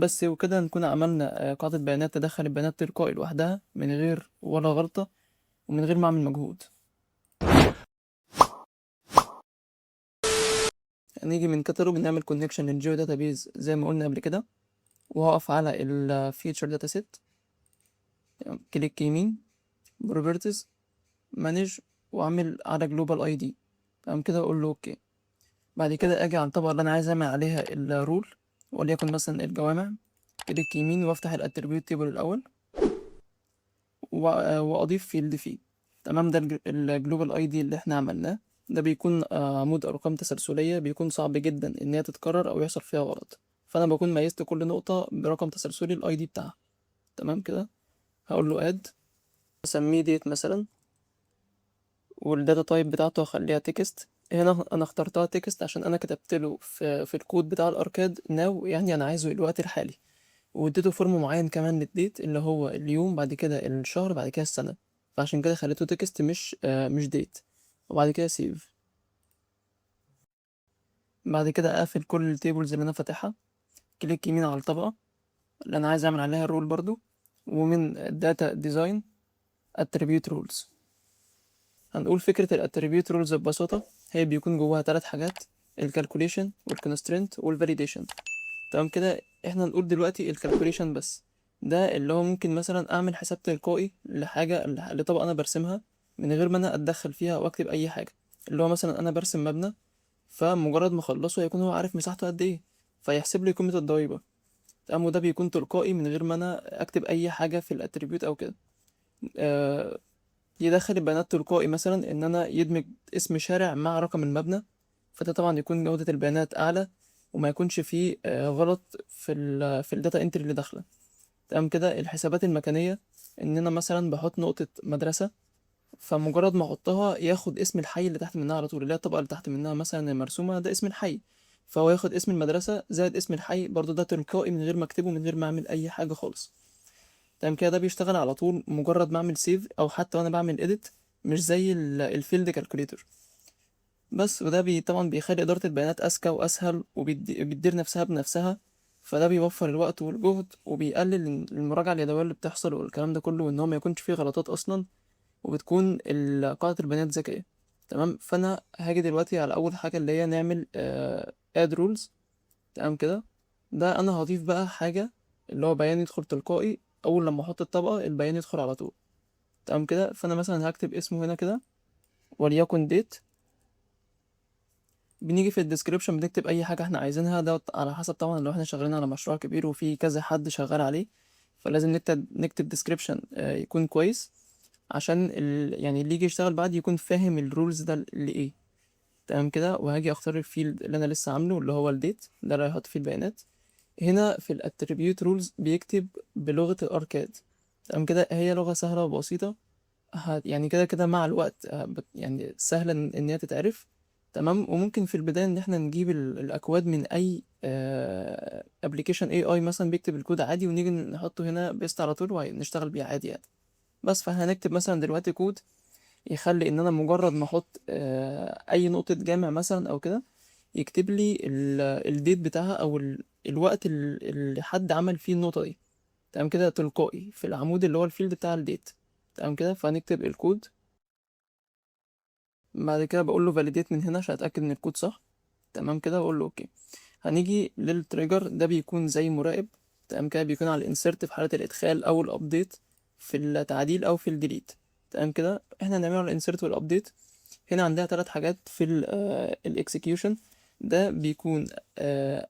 بس وكده نكون عملنا قاعدة بيانات تدخل البيانات تلقائي لوحدها من غير ولا غلطة ومن غير ما أعمل مجهود. نيجي من كتالوج نعمل كونكشن للجيو داتابيز زي ما قلنا قبل كده، وهقف على الفيتشر داتا سيت، كليك يمين، بروبرتيز، مانج، واعمل على جلوبال اي دي. تمام كده اقول له اوكي. بعد كده اجي على الطبقة اللي انا عايز اعمل عليها الرول، وليكن مثلا الجوامع، كليك يمين وافتح الاتريبيوت تيبل الاول واضيف فيلد فيه. تمام، ده الجلوبال اي دي اللي احنا عملناه. ده بيكون عمود ارقام تسلسليه، بيكون صعب جدا ان هي تتكرر او يحصل فيها غلط، فانا بكون ميزت كل نقطه برقم تسلسلي الاي دي بتاعها. تمام كده، هقول له اد، اسميه ديت مثلا، والداتا تايب بتاعته هخليها تكست. هنا انا اخترتها تكست عشان انا كتبت له في الكود بتاع الاركاد ناو، يعني انا عايزه الوقت الحالي، واديته فورم معين كمان للديت اللي هو اليوم، بعد كده الشهر، بعد كده السنة. فعشان كده خليته تكست مش ديت. وبعد كده سيف. بعد كده اقفل كل التيبلز اللي انا فاتحها، كليك يمين على الطبقة اللي انا عايز اعمل عليها الرول برضو، ومن داتا ديزاين اتريبيوت رولز. هنقول فكرة الاتريبيوت رولز ببساطة، هي بيكون جواها 3 حاجات: الكالكوليشن والكونسترينت والفاليديشن. تمام كده، احنا نقول دلوقتي الكالكوليشن بس. ده اللي هو ممكن مثلا اعمل حساب تلقائي لحاجه، لطبقه انا برسمها من غير ما انا اتدخل فيها او اكتب اي حاجه. اللي هو مثلا انا برسم مبنى، فمجرد ما اخلصه هيكون هو عارف مساحته قد ايه، فيحسب لي قيمه الضريبه. تمام، وده بيكون تلقائي من غير ما انا اكتب اي حاجه في الاتريبيوت او كده. آه يدخل البيانات تلقائي، مثلا ان انا يدمج اسم شارع مع رقم المبنى، فده طبعا يكون جودة البيانات اعلى، وما يكونش فيه غلط في الداتا انتري اللي داخله. تمام كده، الحسابات المكانية، ان انا مثلا بحط نقطة مدرسة، فمجرد ما احطها ياخد اسم الحي اللي تحت منها على طول، اللي هي الطبقة اللي تحت منها مثلا المرسومة ده اسم الحي، فهو ياخد اسم المدرسة زائد اسم الحي برضو، ده تلقائي من غير ما اكتبه، من غير ما اعمل اي حاجة خالص. تمام كده، ده بيشتغل على طول مجرد ما اعمل سيف، او حتى وانا بعمل اديت، مش زي الفيلد كالكوليتر. بس وده طبعا بيخلي اداره البيانات اذكى واسهل، وبتدير نفسها بنفسها. فده بيوفر الوقت والجهد، وبيقلل المراجعه اليدويه اللي بتحصل والكلام ده كله، وان هو ما يكونش فيه غلطات اصلا، وبتكون قاعده البيانات ذكيه. تمام، فانا هاجي دلوقتي على اول حاجه اللي هي نعمل اد رولز. تمام كده، ده انا هضيف بقى حاجه اللي هو بيان يدخل تلقائي، اول لما احط الطبقه البيان يدخل على طول. تمام كده، فانا مثلا هكتب اسمه هنا كده، وليكن ديت. بنيجي في الديسكريبشن بنكتب اي حاجه احنا عايزينها، ده على حسب طبعا لو احنا شغالين على مشروع كبير وفي كذا حد شغال عليه، فلازم نكتب ديسكريبشن يكون كويس، عشان يعني اللي يجي يشتغل بعد يكون فاهم الرولز ده لايه. تمام كده، وهاجي اختار الفيلد اللي انا لسه عامله اللي هو الديت، ده اللي هيحط فيه البيانات. هنا في الاتريبيوت رولز بيكتب بلغه الاركاد. تمام كده، هي لغه سهله وبسيطه، يعني كده كده مع الوقت يعني سهلة إن هي تتعرف. تمام، وممكن في البداية ان احنا نجيب الاكواد من اي ابلكيشن اي اي مثلا بيكتب الكود عادي، ونيجي نحطه هنا بيست على طول ونشتغل بيه عادي يعني. بس فهنكتب مثلا دلوقتي كود يخلي ان انا مجرد ما احط اي نقطة جامع مثلا او كده، يكتب لي الديت بتاعها او الوقت اللي حد عمل فيه النقطة دي. تمام كده، تلقائي في العمود اللي هو الفيلد بتاع الديت. تمام كده، فهنكتب الكود. بعد كده بقول له فاليديت من هنا عشان اتاكد ان الكود صح. تمام كده، بقول له اوكي. هنيجي للتريجر، ده بيكون زي مراقب. تمام كده، بيكون على الانسرت في حاله الادخال او الابديت، في التعديل او في الديليت. تمام كده، احنا هنعمله على الانسرت والابديت. هنا عندها 3 حاجات في الاكسكيوشن. ده بيكون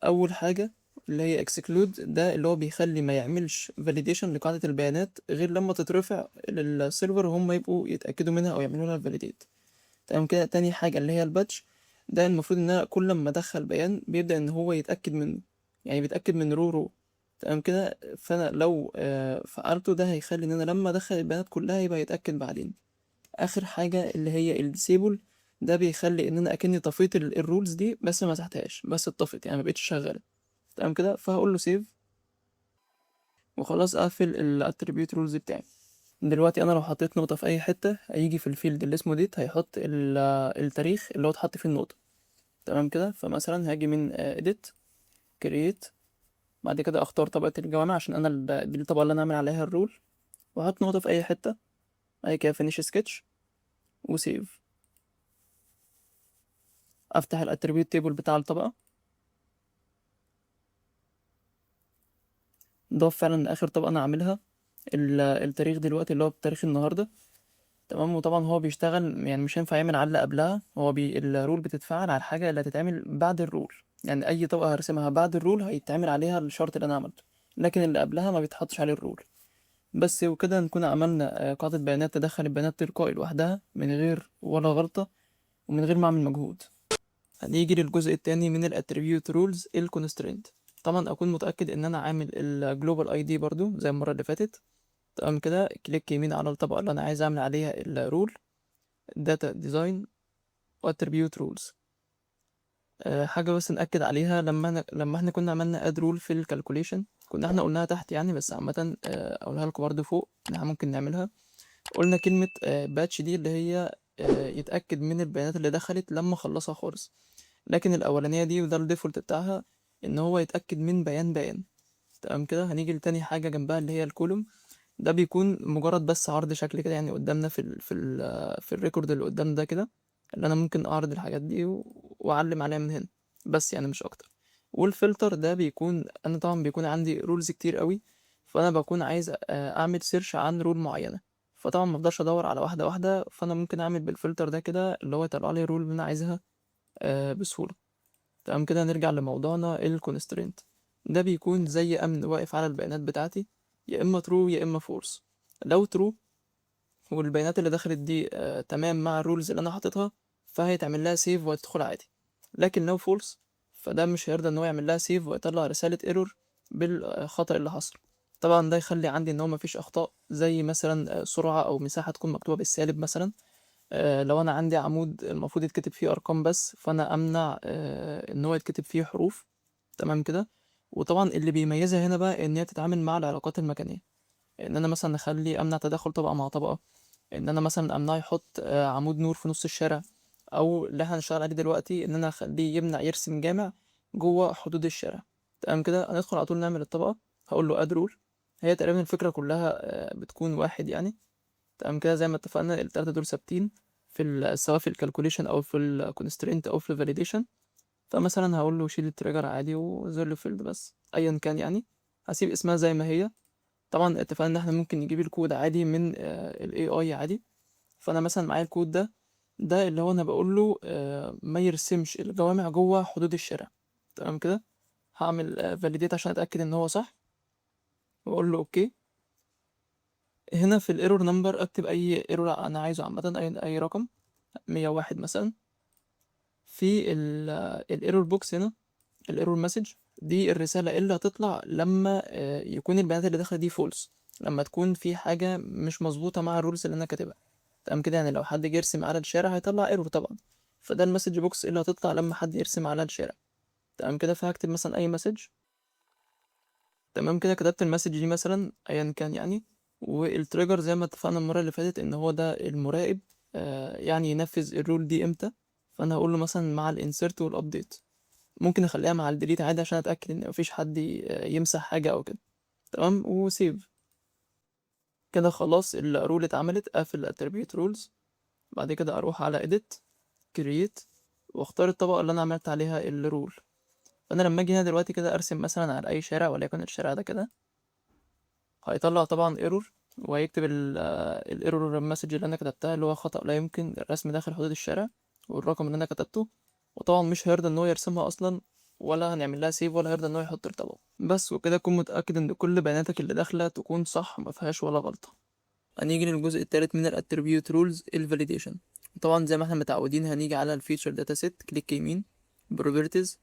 اول حاجه اللي هي اكسكلود، ده اللي هو بيخلي ما يعملش فاليديشن لقاعده البيانات غير لما تترفع للسيرفر هم يبقوا يتاكدوا منها او يعملوا لها فاليديت. تمام كده، تاني حاجة اللي هي الباتش. ده المفروض ان انا كل ما ادخل بيان بيبدأ ان هو يتأكد منه، يعني بيتأكد من رو. تمام كده، فانا لو فعلته ده هيخلي ان انا لما ادخل البيانات كلها يبقى يتأكد بعدين. اخر حاجة اللي هي الديسيبل، ده بيخلي ان انا اكني طفيت الرولز دي بس ما مسحتهاش، بس اتطفت يعني ما بقتش شغالة. تمام كده، فهقول له سيف، وخلاص اقفل الاتريبيوت رولز بتاعي. دلوقتي انا لو حطيت نقطة في اي حتة، هيجي في الفيلد اللي اسمه ديت هيحط التاريخ اللي هو اتحط فيه النقطة. تمام كده، فمثلا هاجي من edit create بعد كده اختار طبقة الجوامع عشان انا دي الطبقة اللي انا اعمل عليها الرول، واحط نقطة في اي حتة. بعد كده فينيش سكتش وسيف. افتح الاتريبيوت تيبل بتاع الطبقة. ده فعلا اخر طبقة انا عاملها، التاريخ دلوقتي اللي هو بتاريخ النهاردة. تمام. وطبعا هو بيشتغل يعني مش هينفع يعمل على اللي قبلها، هو الرول بتتفعل على الحاجة اللي هتتعمل بعد الرول. يعني اي طبقة هرسمها بعد الرول هيتعمل عليها الشرط اللي انا عملته، لكن اللي قبلها ما بيتحطش عليه الرول. بس وكده نكون عملنا قاعدة بيانات تدخل البيانات تلقائي لوحدها من غير ولا غلطة ومن غير ما اعمل مجهود. هنيجي للجزء التاني من الاتريبيوت رولز، الكونسترينت. طبعا اكون متأكد ان انا عامل الجلوبال اي دي برضو زي المرة اللي فاتت. تمام كده، كليك يمين على الطبقة اللي انا عايز اعمل عليها الرول، داتا ديزاين واتريبيوت رولز. حاجة بس نأكد عليها، لما احنا كنا عملنا اد رول في الكالكوليشن كنا احنا قلناها تحت يعني، بس عامة اقولها لكم برضه فوق ان احنا ممكن نعملها. قلنا كلمة باتش دي اللي هي يتأكد من البيانات اللي دخلت لما خلصها خالص، لكن الأولانية دي وده الديفولت بتاعها ان هو يتأكد من بيان بيان. تمام كده. هنيجي لتاني حاجة جنبها اللي هي الكولوم. ده بيكون مجرد بس عرض شكل كده يعني قدامنا في الريكورد اللي قدام ده كده، اللي انا ممكن اعرض الحاجات دي واعلم عليها من هنا، بس يعني مش اكتر. والفلتر ده بيكون انا طبعا بيكون عندي رولز كتير قوي، فانا بكون عايز اعمل سيرش عن رول معينه، فطبعا ما اقدرش ادور على واحده واحده، فانا ممكن اعمل بالفلتر ده كده اللي هو يطلع لي الرول اللي انا عايزها بسهوله. تمام كده. نرجع لموضوعنا، الكونسترينت ده بيكون زي امن واقف على البيانات بتاعتي، يا اما true يا اما false. لو true والبيانات اللي دخلت دي تمام مع الرولز اللي انا حاططها، فهيتعمل لها سيف وتدخل عادي. لكن لو false فده مش هيرضى ان هو يعمل لها سيف ويطلع رسالة ايرور بالخطأ اللي حصل. طبعا ده يخلي عندي ان هو مفيش اخطاء، زي مثلا سرعة او مساحة تكون مكتوبة بالسالب مثلا. لو انا عندي عمود المفروض يتكتب فيه ارقام بس، فانا امنع ان هو يتكتب فيه حروف. تمام كده. وطبعا اللي بيميزها هنا بقى ان هي تتعامل مع العلاقات المكانيه، ان انا مثلا اخلي امنع تداخل طبقه مع طبقه، ان انا مثلا امنع يحط عمود نور في نص الشارع، او اللي احنا هنشتغل عليه دلوقتي ان انا اخليه يمنع يرسم جامع جوه حدود الشارع. تمام كده. هندخل على طول نعمل الطبقه، هقول له اد رول. هي تقريبا الفكره كلها بتكون واحد يعني. تمام كده. زي ما اتفقنا التلاتة دول ثابتين في سواء في الكالكوليشن او في الكونسترينت او في الفاليديشن. فمثلا هقول له شيل التريجر عادي وزر فيلد بس ايا كان يعني، هسيب اسمها زي ما هي. طبعا اتفقنا ان احنا ممكن نجيب الكود عادي من ال AI عادي. فانا مثلا معايا الكود ده اللي هو انا بقول له ما يرسمش الجوامع جوه حدود الشارع. تمام كده. هعمل فاليديت عشان اتاكد ان هو صح، واقول له اوكي. هنا في الايرور نمبر اكتب اي ايرور انا عايزه عامه، اي رقم، 101 مثلا. في الايرور بوكس هنا، الايرور مسج دي الرسالة اللي هتطلع لما يكون البيانات اللي داخلة دي فولس، لما تكون في حاجة مش مظبوطة مع الرولز اللي انا كاتبها. تمام كده. يعني لو حد جه يرسم على الشارع هيطلع ايرور طبعا، فده المسج بوكس اللي هتطلع لما حد يرسم على الشارع. تمام كده. فهكتب مثلا اي مسج. تمام كده. كتبت المسج دي مثلا ايا كان يعني. والتريجر زي ما اتفقنا المرة اللي فاتت ان هو ده المراقب، يعني ينفذ الرول دي امتى. فانا هقول له مثلا مع الانسيرت والابديت. ممكن اخليها مع الديليت عادي عشان اتاكد ان مفيش حد يمسح حاجه او كده. تمام. وسيف. كده خلاص الرول اتعملت. اقفل الاتريبيوت رولز. بعد كده اروح على edit create واختار الطبقه اللي انا عملت عليها الرول. فانا لما اجي هنا دلوقتي كده ارسم مثلا على اي شارع وليكن الشارع ده كده، هيطلع طبعا ايرور وهيكتب الايرور مسج اللي انا كتبتها اللي هو خطأ لا يمكن الرسم داخل حدود الشارع والرقم اللي انا كتبته. وطبعا مش هيرضى ان هو يرسمها اصلا، ولا هنعمل لها سيف، ولا هيرضى ان هو يحط الطبقة بس. وكده تكون متأكد ان كل بياناتك اللي داخلة تكون صح ما فيهاش ولا غلطة. هنيجي للجزء الثالث من الاتريبيوت رولز، الفاليديشن. طبعا زي ما احنا متعودين هنيجي على الفيتشر داتا سيت، كليك يمين، بروبرتيز،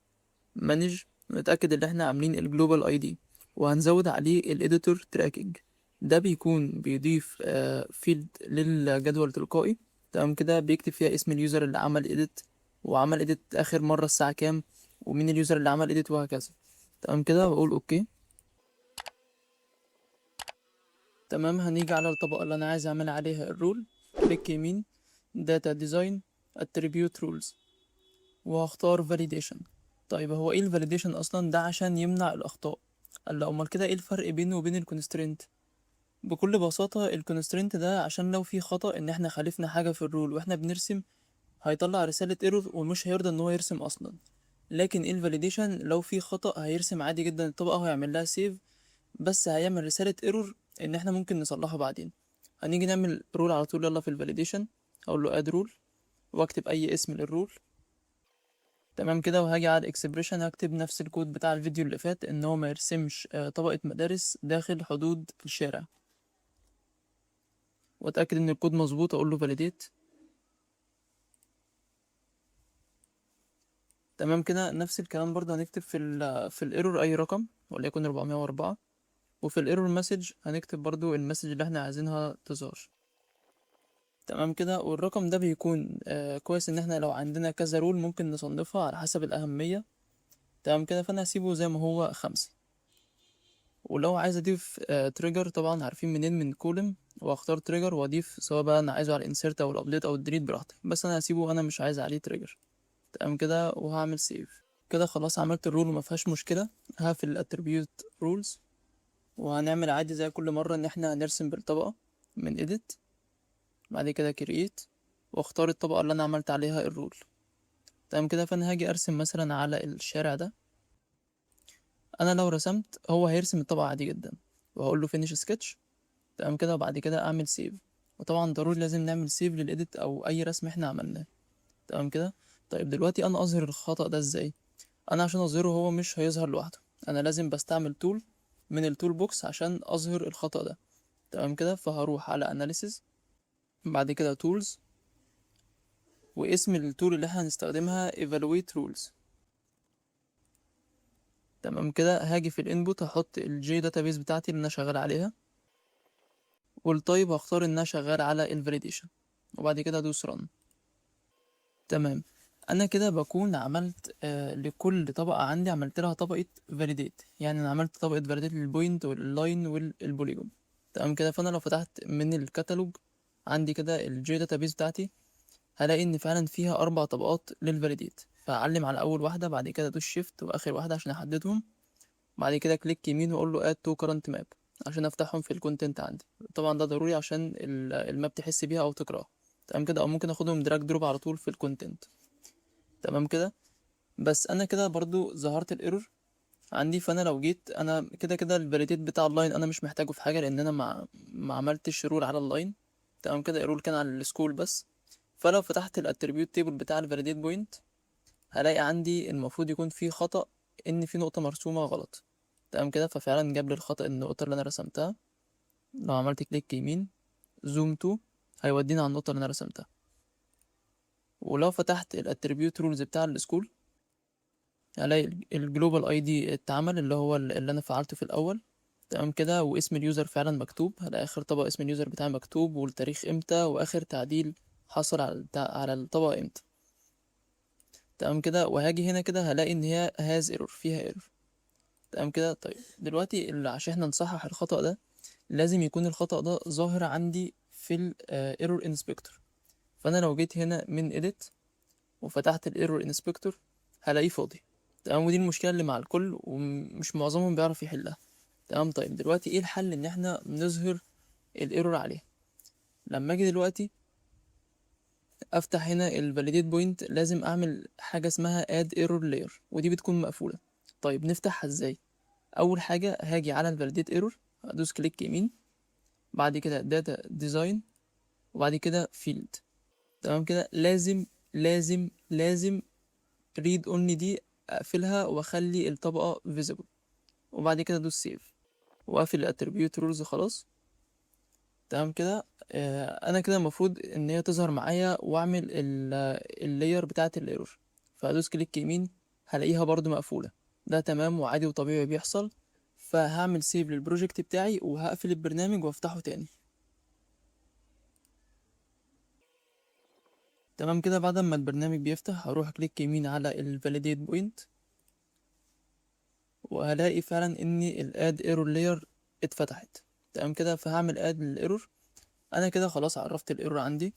مانج، نتأكد ان احنا عاملين الجلوبال اي دي، وهنزود عليه الاديتور تراكنج. ده بيكون بيضيف فيلد للجدول تلقائي. تمام كده. بيكتب فيها اسم اليوزر اللي عمل اديت، وعمل اديت اخر مرة الساعة كام، ومين اليوزر اللي عمل اديت، وهكذا. تمام كده. بقول اوكي. تمام. هنيجي على الطبقة اللي انا عايز اعمل عليها الرول، كليك يمين، داتا ديزاين، اتريبيوت رولز، وهختار validation. طيب هو ايه الفاليديشن اصلا؟ ده عشان يمنع الاخطاء. قال لا، امال كده ايه الفرق بينه وبين الكونسترينت؟ بكل بساطة الكونسترينت ده عشان لو في خطأ ان احنا خالفنا حاجة في الرول واحنا بنرسم، هيطلع رسالة ايرور ومش هيرضى ان هو يرسم اصلا. لكن الفاليديشن لو في خطأ هيرسم عادي جدا الطبقة وهيعمل لها سيف، بس هيعمل رسالة ايرور ان احنا ممكن نصلحه بعدين. هنيجي نعمل رول على طول، يلا في الفاليديشن اقول له اد رول واكتب اي اسم للرول. تمام كده، وهاجي على الاكسبريشن هكتب نفس الكود بتاع الفيديو اللي فات ان هو ما يرسمش طبقة مدارس داخل حدود الشارع، واتاكد ان الكود مظبوط اقول له فاليديت. تمام كده، نفس الكلام برضه هنكتب في الايرور اي رقم وليكن 404، وفي الايرور مسج هنكتب برضه المسج اللي احنا عايزينها تظهر. تمام كده، والرقم ده بيكون كويس ان احنا لو عندنا كذا رول ممكن نصنفها على حسب الأهمية. تمام كده، فانا هسيبه زي ما هو 5. ولو عايز اضيف تريجر، طبعا عارفين منين، من كولم، واختار تريجر واضيف، سواء بقى انا عايزه على الانسيرت او الابديت او الديليت براحتي، بس انا هسيبه انا مش عايز عليه تريجر. تمام كده، وهعمل سيف. كده خلاص عملت الرول وما فيهاش مشكله. هقفل الاتريبيوت رولز، وهنعمل عادي زي كل مره ان احنا هنرسم بالطبقه من edit، بعد كده create، واختار الطبقه اللي انا عملت عليها الرول. تمام كده، فانا هاجي ارسم مثلا على الشارع ده. انا لو رسمت هو هيرسم الطبقه عادي جدا، وهقول له finish sketch. تمام كده، وبعد كده اعمل سيف. وطبعا ضروري لازم نعمل سيف للإيديت او اي رسم احنا عملناه. تمام كده. طيب دلوقتي انا اظهر الخطأ ده ازاي؟ انا عشان اظهره هو مش هيظهر لوحده، انا لازم بستعمل تول من التول بوكس عشان اظهر الخطأ ده. تمام كده، فهروح على analysis، بعد كده tools، واسم التول اللي احنا هنستخدمها evaluate rules. تمام كده، هاجي في الانبوت هحط الجي داتابيس بتاعتي اللي انا شغال عليها، والتايب هختار ان انا شغال على الفاليديشن، وبعد كده ادوس run. تمام، انا كده بكون عملت لكل طبقة عندي عملت لها طبقة validate. يعني انا عملت طبقة validate للبوينت واللاين والبوليجون. تمام كده، فانا لو فتحت من الكتالوج عندي كده الجي داتابيس بتاعتي، هلاقي ان فعلا فيها 4 طبقات للفاليديت. فاعلم على اول واحدة، بعد كده ادوس شيفت واخر واحدة عشان احددهم، بعد كده كليك يمين واقول له add to current map عشان افتحهم في الكونتنت عندي. طبعا ده ضروري عشان الماب تحس بيها او تقراها. تمام كده، او ممكن اخدهم دراج دروب على طول في الكونتنت. تمام كده، بس انا كده برضو ظهرت الايرور عندي. فانا لو جيت انا كده كده الفاليديت بتاع اللاين انا مش محتاجه في حاجه، لان انا ما عملتش رول على اللاين. تمام كده، الرول كان على السكول بس. فلو فتحت الاتريبيوت تيبل بتاع الفاليديت بوينت، هلاقي عندي المفروض يكون في خطأ، ان في نقطه مرسومه غلط. تمام كده، ففعلا جاب لي الخطأ النقطه اللي انا رسمتها. لو عملت كليك يمين زوم تو، هيودينا على النقطه اللي انا رسمتها. ولو فتحت الاتريبيوت رولز بتاع السكول، هلاقي الجلوبال اي دي اتعمل، اللي هو اللي انا فعلته في الاول. تمام كده، واسم اليوزر فعلا مكتوب، هلاقي اخر طبقة اسم اليوزر بتاعي مكتوب، والتاريخ امتى، واخر تعديل حصل على الطبقة امتى. تمام كده، وهاجي هنا كده هلاقي ان هي هاز ايرور، فيها ايرور. تمام كده، طيب دلوقتي عشان احنا نصحح الخطأ ده لازم يكون الخطأ ده ظاهر عندي في الايرور انسبكتور. فانا لو جيت هنا من edit وفتحت الايرور انسبكتور، هلاقيه فاضي. تمام، ودي المشكله اللي مع الكل ومش معظمهم بيعرف يحلها. تمام، طيب دلوقتي ايه الحل ان احنا نظهر الايرور عليه؟ لما اجي دلوقتي افتح هنا الفاليديت بوينت، لازم اعمل حاجه اسمها اد ايرور لاير، ودي بتكون مقفوله. طيب نفتحها ازاي؟ اول حاجه هاجي على الفاليديت ايرور، ادوس كليك يمين، بعد كده داتا ديزاين، وبعد كده فيلد. تمام كده، لازم read only دي اقفلها واخلي الطبقة visible، وبعد كده ادوس سيف واقفل الاتريبيوت رولز خلاص. تمام كده، انا كده المفروض ان هي تظهر معايا واعمل اللاير بتاعة الايرور. فادوس كليك يمين، هلاقيها برضو مقفولة. ده تمام وعادي وطبيعي بيحصل. فهعمل سيف للبروجكت بتاعي وهقفل البرنامج وافتحه تاني. تمام كده، بعد ما البرنامج بيفتح هروح كليك يمين على الفاليديت بوينت، وهلاقي فعلا ان الاد ايرور لاير اتفتحت. تمام كده، فهعمل اد للايرور. انا كده خلاص عرفت الايرور عندي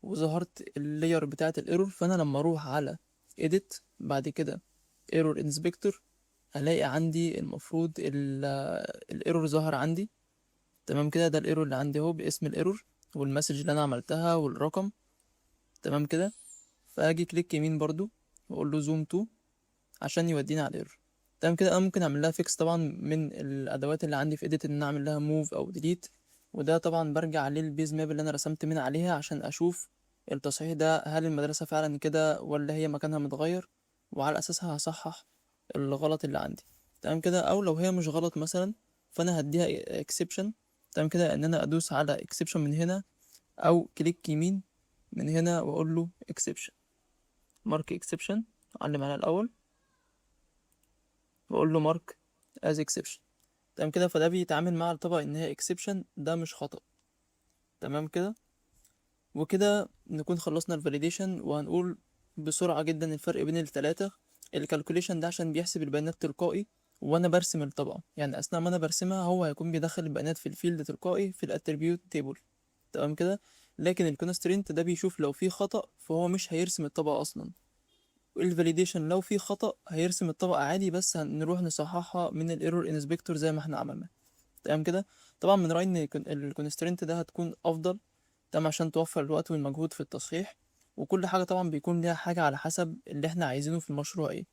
وظهرت اللاير بتاعه الايرور. فانا لما اروح على edit بعد كده ايرور انسبكتور، هلاقي عندي المفروض الايرور ظهر عندي. تمام كده، ده الايرور اللي عندي اهو باسم الايرور والمسج اللي انا عملتها والرقم. تمام كده. فاجي كليك يمين برضو واقول له زوم تو عشان يوديني على الايرور. تمام كده، انا ممكن اعمل لها فيكس طبعا من الادوات اللي عندي في ايديت، ان أنا اعمل لها موف او ديليت. وده طبعا برجع للبيز ماب اللي انا رسمت من عليها عشان اشوف التصحيح ده هل المدرسة فعلا كده ولا هي مكانها متغير، وعلى اساسها هصحح الغلط اللي عندي. تمام كده، او لو هي مش غلط مثلا فانا هديها اكسبشن. تمام كده، ان انا ادوس على اكسبشن من هنا او كليك يمين من هنا واقول له اكسبشن، مارك اكسبشن، اعلم عليها الاول واقول له مارك از اكسبشن. تمام كده، فده بيتعامل مع الطبق ان هي اكسبشن، ده مش خطأ. تمام كده، وكده نكون خلصنا الفاليديشن. وهنقول بسرعة جدا الفرق بين التلاتة. الكالكوليشن ده عشان بيحسب البيانات تلقائي وانا برسم الطبقة، يعني اثناء ما انا برسمها هو هيكون بيدخل البيانات في الفيلد تلقائي في الاتريبيوت تيبل. تمام كده. لكن الكونسترينت ده بيشوف لو في خطأ فهو مش هيرسم الطبقة اصلا. والفاليديشن لو في خطأ هيرسم الطبقة عادي، بس هنروح نصححها من الايرور انسبكتور زي ما احنا عملنا. تمام كده. طبعا من رأيي ان الكونسترينت ده هتكون افضل. تمام، عشان توفر الوقت والمجهود في التصحيح. وكل حاجة طبعا بيكون ليها حاجة على حسب اللي احنا عايزينه في المشروع ايه.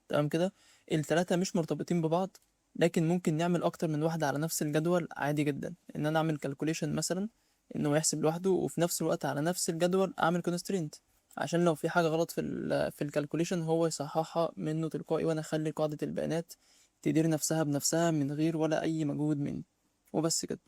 تمام كده. التلاتة مش مرتبطين ببعض، لكن ممكن نعمل اكتر من واحدة على نفس الجدول عادي جدا. ان انا اعمل كالكوليشن مثلا انه يحسب لوحده، وفي نفس الوقت على نفس الجدول اعمل كونسترينت عشان لو في حاجة غلط في الكالكوليشن هو يصححها منه تلقائي، وانا اخلي قاعدة البيانات تدير نفسها بنفسها من غير ولا اي مجهود مني. وبس كده.